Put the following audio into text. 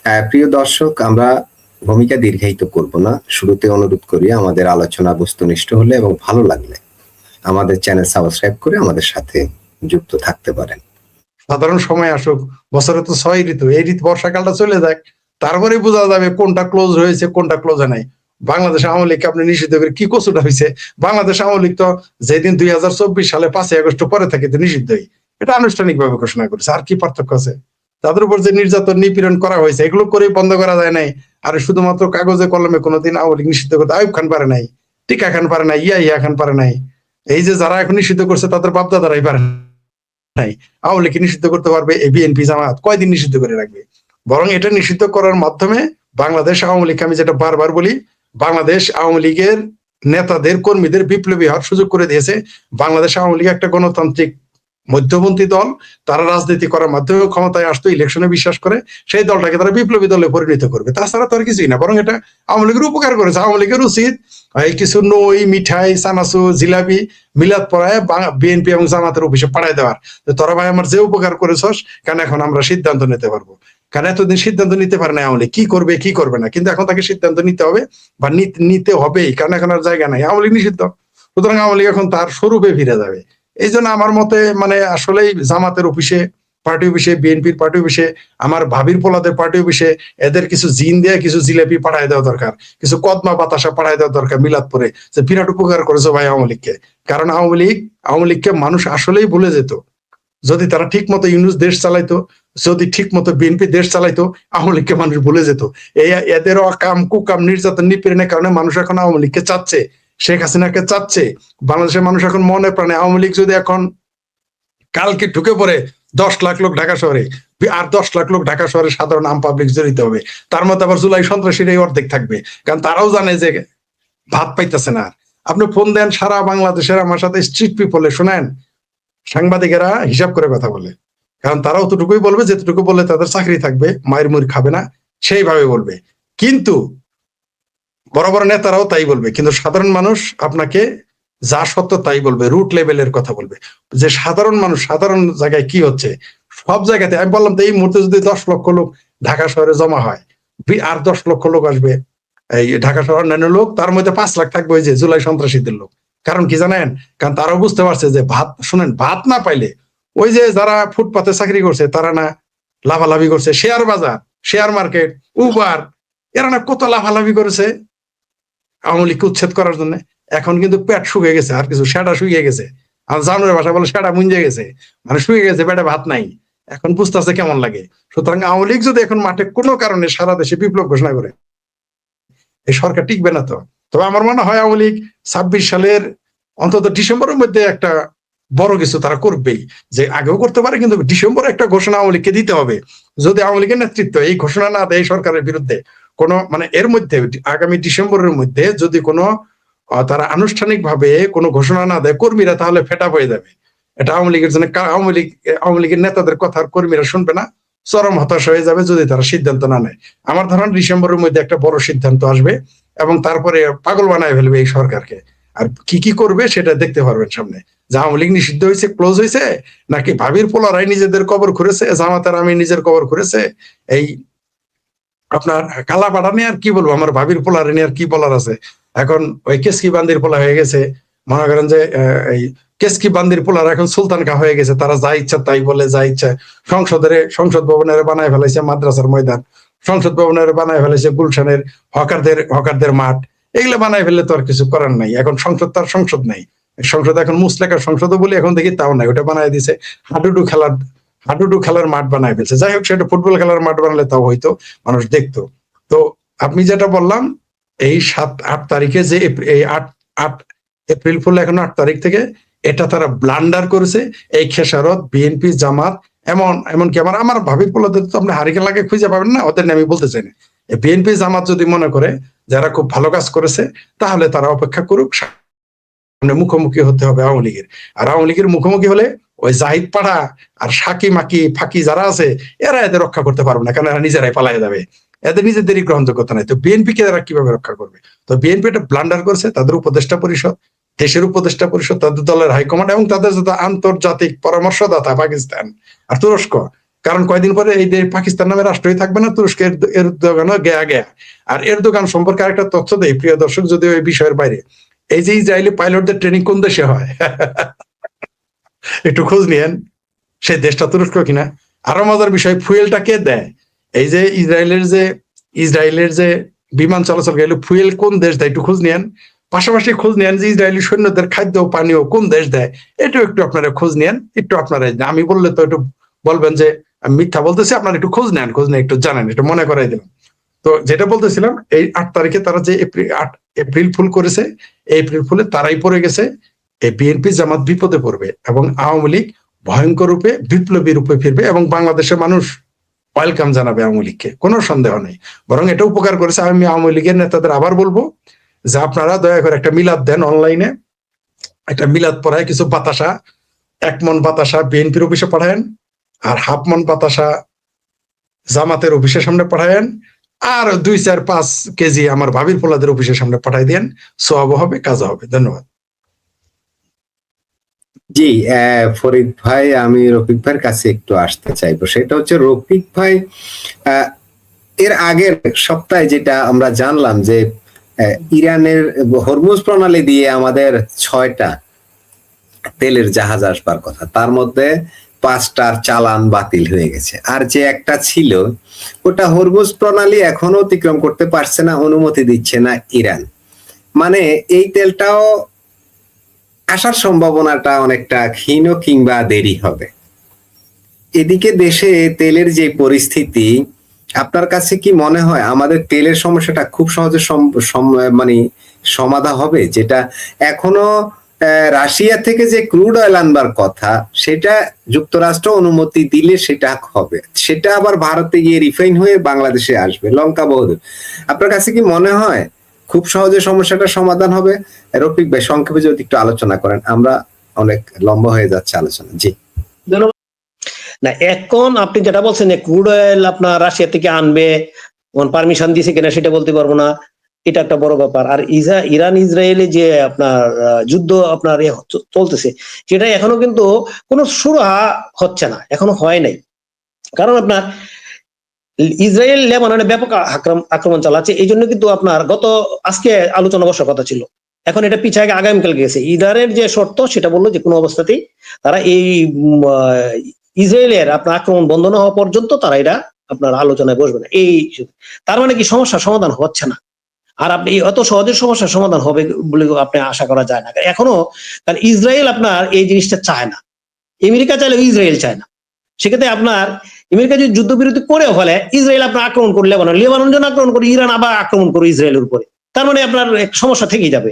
প্রিয় দর্শক, আমরা ভূমিকা দীর্ঘায়িত করব না। শুরুতে অনুরোধ করি, আমাদের আলোচনা বস্তুনিষ্ঠ হলে এবং ভালো লাগলে আমাদের চ্যানেল সাবস্ক্রাইব করে আমাদের সাথে যুক্ত থাকতে পারেন। সাধারণ সময় আসুক, বছরে তো 6 ঋতু, এই ঋতু বর্ষাকালটা চলে যাক, তারপরে বোঝা যাবে কোনটা ক্লোজ হয়েছে কোনটা ক্লোজ হয় নাই। বাংলাদেশ আওয়ামী লীগকে আপনি নিষিদ্ধ করে কি কচুটা হয়েছে? বাংলাদেশ আওয়ামী লীগ তো যেদিন 2024 সালে 5 আগস্ট পরে থেকে তো নিষিদ্ধই, এটা আনুষ্ঠানিক ভাবে ঘোষণা করেছে। আর কি পার্থক্য আছে? তাদের উপর যে নির্যাতন নিপীড়ন করা হয়েছে এগুলো করে বন্ধ করা যায় নাই। আর শুধুমাত্র কাগজে কলমে কোনোদিন আওয়ামী লীগ নিষিদ্ধ করতে আইয়ুব খান পারে নাই, টিকা খান পারে নাই, ইয়া খান পারে নাই। এই যে যারা এখন নিষিদ্ধ করছে তাদের বাপদাদারাই পারে নাই। আওয়ামী লীগকে নিষিদ্ধ করতে পারবে এই বিএনপি জামাত কয়দিন নিষিদ্ধ করে রাখবে? বরং এটা নিষিদ্ধ করার মাধ্যমে বাংলাদেশ আওয়ামী লীগকে, আমি যেটা বারবার বলি, বাংলাদেশ আওয়ামী লীগের নেতাদের কর্মীদের বিপ্লবী হওয়ার সুযোগ করে দিয়েছে। বাংলাদেশ আওয়ামী লীগ একটা গণতান্ত্রিক মধ্যপন্থী দল, তারা রাজনীতি করার মাধ্যমে ক্ষমতায় আসতো, ইলেকশনে বিশ্বাস করে, সেই দলটাকে তারা বিপ্লবী দলে পরিণত করবে। তাছাড়া তো আর কিছুই না। বরং এটা আওয়ামী লীগের উপকার করেছে। আওয়ামী লীগের উচিত এই কিছু নই, মিঠাই, চানাচু, জিলাপি মিলাদ পড়ায় বিএনপি এবং জামাতের অফিসে পাঠায় দেওয়ার, তোরা ভাই আমার যে উপকার করেছস, কেন এখন আমরা সিদ্ধান্ত নিতে পারবো। কারণ এতদিন সিদ্ধান্ত নিতে পারে না আওয়ামী লীগ, কি করবে কি করবে না, কিন্তু এখন তাকে সিদ্ধান্ত নিতে হবে বা নিতে হবেই, কারণ এখন আর জায়গা নাই, আওয়ামী লীগ নিষিদ্ধ। সুতরাং আওয়ামী লীগ এখন তার স্বরূপে ফিরে যাবে। এই জন্য আমার মতে মানে আসলেই জামাতের অফিসে, পার্টি অফিসে, বিএনপির পার্টি অফিসে, আমার ভাবির পোলাদের পার্টি অফিসে এদের কিছু জিন দিয়ে কিছু জিলাপি পাঠায় দেওয়া দরকার, কিছু কদমা বাতাসা পাঠায় দেওয়া দরকার মিলাদ পরে, যে বিরাট উপকার করেছো ভাই আওয়ামী লীগকে। কারণ আওয়ামী লীগকে মানুষ আসলেই ভুলে যেত। যদি তারা ঠিক মতো ইউনূস দেশ চালাইতো, যদি ঠিক মতো বিএনপি দেশ চালাইতো, আওয়ামী লীগকে মানুষ ভুলে যেত। এই এদের অকাম কুকাম নির্যাতন নিপীড়নের কারণে মানুষ এখন আওয়ামী লীগকে চাচ্ছে, শেখ হাসিনাকে চাচ্ছে। বাংলাদেশের মানুষ এখন মনে প্রাণে আওয়ামী লীগ যদি এখন কালকে ঢুকে পড়ে 10 লাখ লোক ঢাকা শহরে, আর 10 লাখ লোক ঢাকা শহরে সাধারণ আম পাবলিক জড়িত হবে, তার মধ্যে আবার জুলাই সন্ত্রাসীর এই অর্ধেক থাকবে। কারণ তারাও জানে যে ভাত পাইতেছে না। আপনি ফোন দেন সারা বাংলাদেশের, আমার সাথে স্ট্রিট পিপলে শোনেন, সাংবাদিকেরা হিসাব করে কথা বলে, কারণ তারা অতটুকুই বলবে যেটুকু বললে তাদের চাকরি থাকবে, মায়ের মুড়ি খাবে না, সেইভাবে বলবে। কিন্তু বড় বড় নেতারাও তাই বলবে, কিন্তু সাধারণ মানুষ আপনাকে যা সত্য তাই বলবে, রুট লেভেলের কথা বলবে। যে সাধারণ মানুষ সাধারণ জায়গায় কি হচ্ছে, সব জায়গাতে আমি বললাম তো, এই মুহূর্তে যদি 10 লক্ষ লোক ঢাকা শহরে জমা হয়, আর 10 লক্ষ লোক আসবে এই ঢাকা শহর, অন্যান্য লোক, তার মধ্যে 5 লাখ থাকবে ওই যে জুলাই সন্ত্রাসীদের লোক। কারণ কি জানেন? কারণ তারাও বুঝতে পারছে যে ভাত, শুনেন, ভাত না পাইলে ওই যে যারা ফুটপাতে চাকরি করছে তারা না লাভালাভি করছে, শেয়ার বাজার, শেয়ার মার্কেট, উবার, এরা না কত লাভালাভি করেছে আওয়ামী লীগকে উচ্ছেদ করার জন্য। এখন কিন্তু পেট শুকিয়ে গেছে, আর কিছু সেটা শুকিয়ে গেছে, আর জানুয়ারি ভাষা বলে সেটা মুঞ্জে গেছে, মানে শুকিয়ে গেছে, পেটে ভাত নাই, এখন বুঝতেছে কেমন লাগে। সুতরাং আওয়ামী লীগ যদি এখন মাঠে কোনো কারণে সারা দেশে বিপ্লব ঘোষণা করে, এই সরকার টিকবে না। তো তবে আমার মনে হয় আওয়ামী লীগ 26 সালের অন্তত ডিসেম্বরের মধ্যে একটা বড় কিছু তারা করবেই, যে আগেও করতে পারে, কিন্তু ডিসেম্বরে একটা ঘোষণা আওয়ামী লীগকে দিতে হবে। যদি আওয়ামী লীগের নেতৃত্ব এই ঘোষণা না দেয় সরকারের বিরুদ্ধে, কোনো মানে এর মধ্যে আগামী ডিসেম্বরের মধ্যে যদি কোনো তারা আনুষ্ঠানিক ভাবে কোনো ঘোষণা না দেয়, কর্মীরা তাহলে ফেটা হয়ে যাবে। এটা আওয়ামী লীগের জন্য, আওয়ামী লীগের নেতাদের কথা কর্মীরা শুনবে না, চরম হতাশ হয়ে যাবে যদি তারা সিদ্ধান্ত না নেয়। আমার ধারণা ডিসেম্বরের মধ্যে একটা বড় সিদ্ধান্ত আসবে এবং তারপরে পাগল বানায় ফেলবে এই সরকারকে। আর কি কি করবে সেটা দেখতে পারবেন সামনে, যে আওয়ামী লীগ নিষিদ্ধ হয়েছে, ক্লোজ হয়েছে, নাকি ভাবির পোলারাই নিজেদের কবর খুঁড়েছে, জামাতার আমি নিজের কবর খুঁড়েছে। এই আপনার কালাপাড়া নিয়ে আর কি বলবো, আমার ভাবির পোলার নিয়ে আর কি বলার আছে। এখন ওই কেসকি বান্দির পোলা হয়ে গেছে, মনে করেন যে এই কেসকি বান্দির পোলার এখন সুলতান খা হয়ে গেছে, তারা যা ইচ্ছা তাই বলে, যা ইচ্ছা। সংসদ ভবনের বানায় ফেলাইছে মাদ্রাসার ময়দান, সংসদ ভবনের বানায় ফেলাইছে গুলশানের হকারদের মাঠ। এগুলো বানায় ফেললে তো আর কিছু করার নাই। এখন সংসদ, তার সংসদ নাই, সংসদ এখন মুসলেকার সংসদও বলি এখন দেখি তাও নাই, ওটা বানায় দিছে হাডুডু খেলার মাঠ বানায় ফেলছে। যাই হোক, সেটা ফুটবল খেলার মাঠ বানালে তাও হয়তো মানুষ দেখতো। তো আপনি যেটা বললাম, এই 7-8 তারিখে যে এই 8 এপ্রিল ফুল, এখন 8 তারিখ থেকে এটা তারা ব্লান্ডার করেছে। এই খেসারত বিএনপি জামাত, এমনকি আমার ভাবির পোলাদের তো আপনি হারিকেন লাগে খুঁজে পাবেন না, ওদের আমি বলতে চাই না। বিএনপি জামাত যদি মনে করে যারা খুব ভালো কাজ করেছে, তাহলে তারা অপেক্ষা করুক, মুখোমুখি হতে হবে আওয়ামী লীগের। আর আওয়ামী লীগের মুখোমুখি হলে ওই জাহিদ পাড়া আর সাকি মাকি ফাঁকি যারা আছে, এরা এদের রক্ষা করতে পারবে না, কারণ এরা নিজেরাই পালাই যাবে, এদের নিজেদেরই গ্রহণযোগ্যতা নাই। তো বিএনপি কে এরা কিভাবে রক্ষা করবে? তো বিএনপি এটা ব্লান্ডার করেছে, তাদের উপদেষ্টা পরিষদ, দেশের উপদেষ্টা পরিষদ, তাদের দলের হাইকমান্ড এবং তাদের যত আন্তর্জাতিক পরামর্শদাতা পাকিস্তান আর তুরস্ক, কারণ কয়দিন পরে এই যে পাকিস্তান নামে রাষ্ট্রই থাকবে না, তুরস্কের এরদোগানও গেয়া গেয়া। আর এরদোগান সম্পর্কে আরেকটা তথ্য দেয় প্রিয় দর্শক, যদিও এই বিষয়ের বাইরে, এই যে ইসরায়েলি পাইলটদের ট্রেনিং কোন দেশে হয় একটু খোঁজ নিয়েন, সেই দেশটা তুরস্ক কিনা। আরো মজার বিষয়, ফুয়েলটা কে দেয়? এই যে ইসরায়েলের যে বিমান চলাচল গেলে ফুয়েল কোন দেশ দেয় একটু খোঁজ নিয়েন। পাশাপাশি খোঁজ নেন যে ইসরায়েলি সৈন্যদের খাদ্য পানীয় কোন দেশ দেয়, এটাও একটু আপনারা খোঁজ নেন। একটু আপনারা, আমি বললে তো একটু বলবেন যে আমি মিথ্যা বলতেছি, আপনারা একটু খোঁজ নেন, খোঁজ নিয়ে একটু জানেন, একটু মনে করাই দিলাম। তো যেটা বলতেছিলাম, এই 8 তারিখে তারা যে এপ্রিল ফুল করেছে, এই এপ্রিল ফুলে তারাই পড়ে গেছে। এই বিএনপি জামাত বিপদে পড়বে এবং আওয়ামী লীগ ভয়ঙ্কর রূপে বিপ্লবী রূপে ফিরবে এবং বাংলাদেশের মানুষ ওয়েলকাম জানাবে আওয়ামী লীগকে, কোনো সন্দেহ নেই। বরং এটা উপকার করেছে। আমি আওয়ামী লীগের নেতাদের আবার বলবো যে আপনারা দয়া করে একটা মিলাদ দেন, অনলাইনে একটা মিলাদ পড়ায় কিছু বাতাসা, 1 মন বাতাসা বিএনপির অফিসে পাঠায়েন, আর 1/2 মন বাতাসা জামাতের অফিসের সামনে পাঠায়েন, আর 2-4-5 কেজি আমার ভাবির পোলাদের অফিসের সামনে পাঠাই দেন। সওয়াব হবে, কাজ হবে। ধন্যবাদ। জি, ফরিদ ভাই, আমি রফিক ভাইয়ের কাছে একটু আসতে চাইবো। সেটা হচ্ছে, রফিক ভাই এর আগের সপ্তাহে যেটা আমরা জানলাম যে ইরানের হরমুজ প্রণালী দিয়ে আমাদের 6টা তেলের জাহাজ আসবার কথা, তার মধ্যে 5টার চালান বাতিল হয়ে গেছে। আর যে একটা ছিল, ওটা হরমুজ প্রণালী এখনো অতিক্রম করতে পারছে না, অনুমতি দিচ্ছে না ইরান। মানে এই তেলটাও আসার সম্ভাবনাটা অনেকটা ক্ষীণ কিংবা দেরি হবে। এদিকে দেশে তেলের যে পরিস্থিতি, আপনার কাছে কি মনে হয় আমাদের তেলের সমস্যাটা খুব সহজে মানে সমাধান হবে? যেটা এখনো রাশিয়া থেকে যে ক্রুড অয়েল আনবার কথা, সেটা যুক্তরাষ্ট্র অনুমতি দিলে সেটা হবে, সেটা আবার ভারতে গিয়ে রিফাইন হয়ে বাংলাদেশে আসবে, লঙ্কা বহুদূর। আপনার কাছে কি মনে হয় খুব সহজে সমস্যাটা সমাধান হবে? রফিক ভাই, সংক্ষেপে যদি একটু আলোচনা করেন, আমরা অনেক লম্বা হয়ে যাচ্ছে আলোচনা। জি। না, এখন আপনি যেটা বলছেন যে ক্রুড অয়েল আপনার রাশিয়া থেকে আনবে, পারমিশন দিয়েছে কিনা সেটা বলতে পারবো না, এটা একটা বড় ব্যাপার। আর ইরান ইসরায়েলে যে আপনার যুদ্ধ আপনার চলতেছে, সেটা এখনো কিন্তু কোনো সুরাহা হচ্ছে না, এখনো হয় নাই। কারণ আপনার ইসরায়েল লেবাননে ব্যাপক আক্রমণ চালাচ্ছে, এই জন্য কিন্তু আপনার আজকে আলোচনা বসার কথা ছিল, এখন এটা পিছায় আগামীকাল গেছে। ইরানের যে শর্ত সেটা বললো যে কোনো অবস্থাতেই তারা এই ইসরায়েলের আপনার আক্রমণ বন্ধ না হওয়া পর্যন্ত তারা এটা আপনার আলোচনায় বসবে না। এই তার মানে কি সমস্যার সমাধান হচ্ছে না। আর আপনি এত সহজে সমস্যার সমাধান হবে বলে আপনি আশা করা যায় না এখনো। কারণ ইসরায়েল আপনার এই জিনিসটা চায় না, আমেরিকা চাইলেও ইসরায়েল চায় না। সেক্ষেত্রে আপনার আমেরিকা যদি যুদ্ধবিরতি করেও ফেলে, ইসরায়েল আপনার আক্রমণ করে লেবানন, লেবানন যখন আক্রমণ করে ইরান আবার আক্রমণ করে ইসরায়েলের উপরে, তার মানে আপনার সমস্যা থেকেই যাবে।